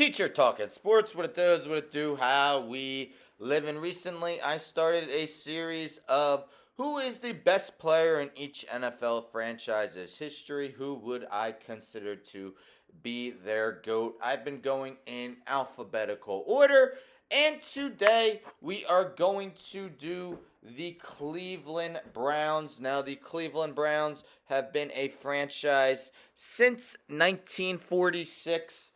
Teacher talking sports, what it does, what it do, how we live. And recently I started a series of who is the best player in each NFL franchise's history. Who would I consider to be their GOAT? I've been going in alphabetical order. And today we are going to do the Cleveland Browns. Now, the Cleveland Browns have been a franchise since 1946.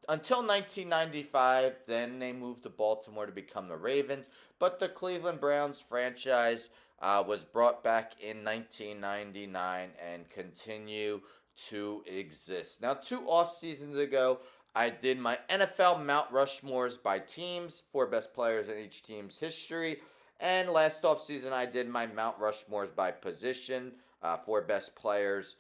Until 1995, then they moved to Baltimore to become the Ravens. But the Cleveland Browns franchise was brought back in 1999 and continue to exist. Now, 2 off seasons ago, I did my NFL Mount Rushmores by teams, 4 best players in each team's history. And last offseason, I did my Mount Rushmores by position, 4 best players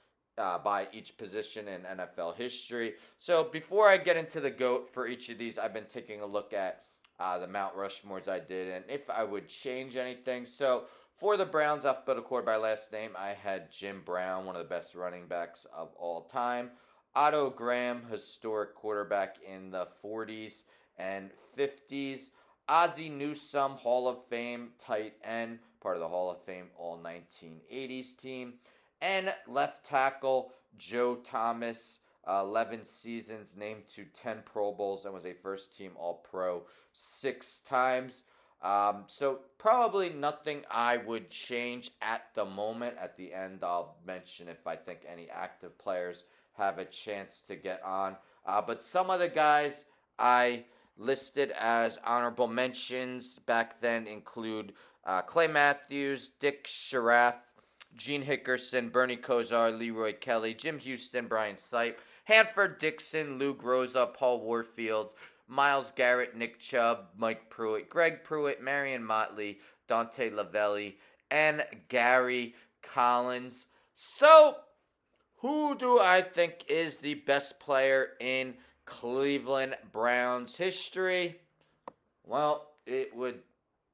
by each position in NFL history. So before I get into the GOAT for each of these, I've been taking a look at the Mount Rushmores I did and if I would change anything. So for the Browns, alphabetical order by last name, I had Jim Brown, one of the best running backs of all time. Otto Graham, historic quarterback in the 40s and 50s. Ozzie Newsome, Hall of Fame tight end, part of the Hall of Fame all 1980s team. And left tackle Joe Thomas, 11 seasons, named to 10 Pro Bowls, and was a first team All Pro 6 times. So probably nothing I would change at the moment. At the end, I'll mention if I think any active players have a chance to get on. But some of the guys I listed as honorable mentions back then include Clay Matthews, Dick Sharaff, Gene Hickerson, Bernie Kosar, Leroy Kelly, Jim Houston, Brian Sipe, Hanford Dixon, Lou Groza, Paul Warfield, Myles Garrett, Nick Chubb, Mike Pruitt, Greg Pruitt, Marion Motley, Dante Lavelli, and Gary Collins. So, who do I think is the best player in Cleveland Browns history? Well, it would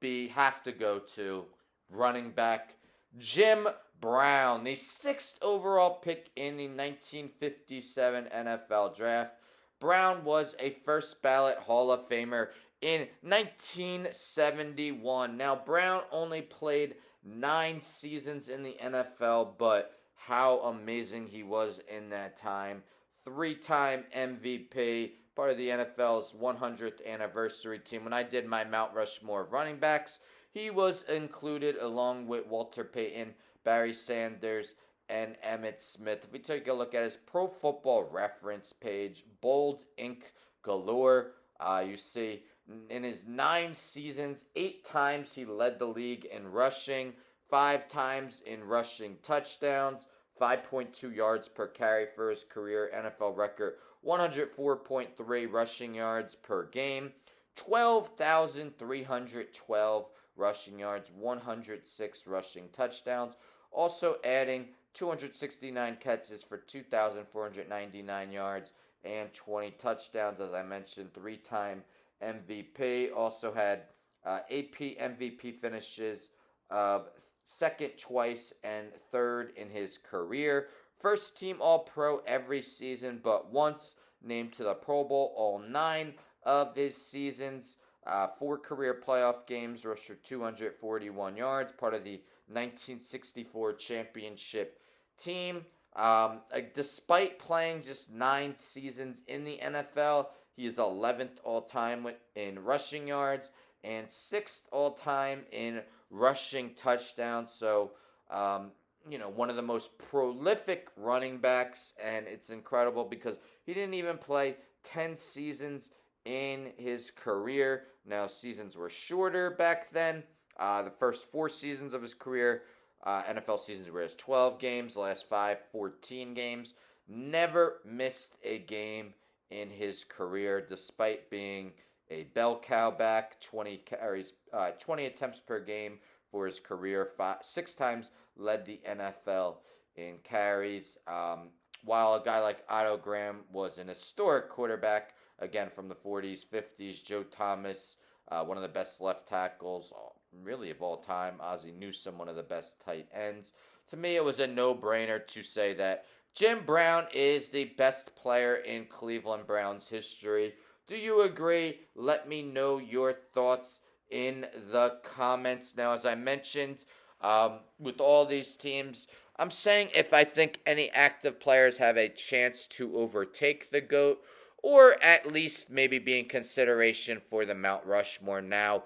have to go to running back Jim Brown, the 6th overall pick in the 1957 NFL Draft. Brown was a first ballot Hall of Famer in 1971. Now, Brown only played 9 seasons in the NFL, but how amazing he was in that time. 3-time MVP, part of the NFL's 100th anniversary team. When I did my Mount Rushmore of running backs, he was included along with Walter Payton, Barry Sanders, and Emmitt Smith. If we take a look at his Pro Football Reference page, bold ink galore, you see in his 9 seasons, 8 times he led the league in rushing, 5 times in rushing touchdowns, 5.2 yards per carry for his career NFL record, 104.3 rushing yards per game, 12,312 rushing yards, 106 rushing touchdowns, also adding 269 catches for 2,499 yards and 20 touchdowns. As I mentioned, 3-time MVP. Also had AP MVP finishes of second twice and third in his career. First team All-Pro every season but once. Named to the Pro Bowl all 9 of his seasons. 4 career playoff games, rushed for 241 yards, part of the 1964 championship team. Despite playing just 9 seasons in the NFL, he is 11th all-time in rushing yards and 6th all-time in rushing touchdowns. So, one of the most prolific running backs, and it's incredible because he didn't even play 10 seasons in his career. Now, seasons were shorter back then. The first 4 seasons of his career, NFL seasons were 12 games, the last 5, 14 games. Never missed a game in his career, despite being a bell cow back, 20 carries, 20 attempts per game for his career, 6 times led the NFL in carries. While a guy like Otto Graham was an historic quarterback, again from the 40s, 50s, Joe Thomas, one of the best left tackles, really of all time. Ozzie Newsome, one of the best tight ends. To me, it was a no-brainer to say that Jim Brown is the best player in Cleveland Browns history. Do you agree? Let me know your thoughts in the comments. Now, as I mentioned, with all these teams, I'm saying if I think any active players have a chance to overtake the GOAT, or at least maybe be in consideration for the Mount Rushmore. Now,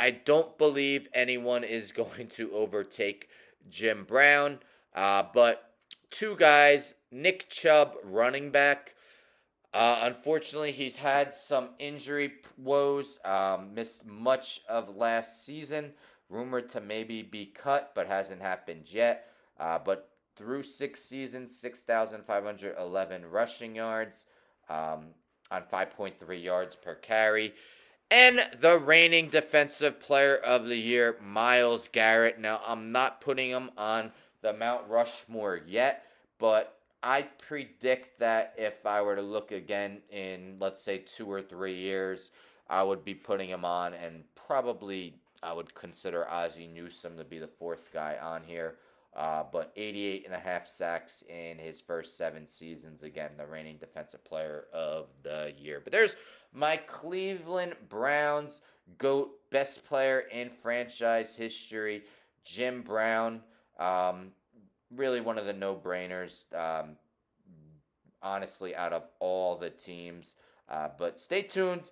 I don't believe anyone is going to overtake Jim Brown, but two guys, Nick Chubb, running back. Unfortunately, he's had some injury woes, missed much of last season, rumored to maybe be cut, but hasn't happened yet. But through 6 seasons, 6,511 rushing yards on 5.3 yards per carry. And the reigning defensive player of the year, Myles Garrett. Now, I'm not putting him on the Mount Rushmore yet, but I predict that if I were to look again in, let's say, 2 or 3 years, I would be putting him on, and probably I would consider Ozzie Newsome to be the fourth guy on here. But 88 and a half sacks in his first 7 seasons. Again, the reigning defensive player of the year. But there's my Cleveland Browns GOAT, best player in franchise history, Jim Brown. Really one of the no-brainers, honestly, out of all the teams. But stay tuned.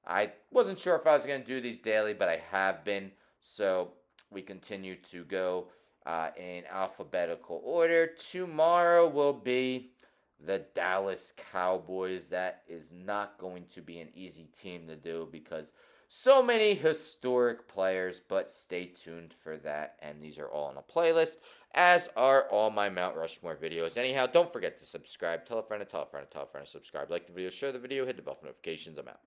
I wasn't sure if I was going to do these daily, but I have been. So we continue to go in alphabetical order. Tomorrow will be the Dallas Cowboys. That is not going to be an easy team to do because so many historic players, but stay tuned for that. And these are all on a playlist, as are all my Mount Rushmore videos. Anyhow, don't forget to subscribe. Tell a friend to tell a friend to tell a friend to subscribe. Like the video, share the video, hit the bell for notifications. I'm out.